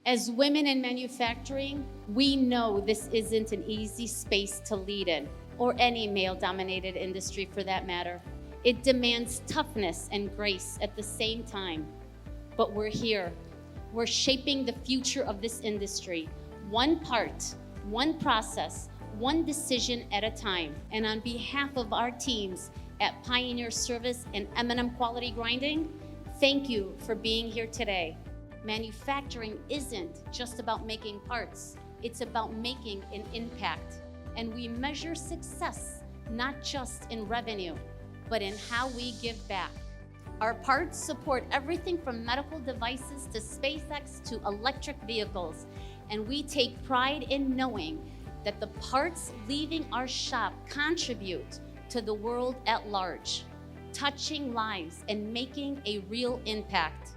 As women in manufacturing, we know this isn't an easy space to lead in, or any male-dominated industry for that matter. It demands toughness and grace at the same time. But we're here. We're shaping the future of this industry, one part, one process, one decision at a time. And on behalf of our teams at Pioneer Service and M&M Quality Grinding, thank you for being here today. Manufacturing isn't just about making parts, it's about making an impact. And we measure success not just in revenue, but in how we give back. Our parts support everything from medical devices to SpaceX to electric vehicles. And we take pride in knowing that the parts leaving our shop contribute to the world at large, touching lives and making a real impact.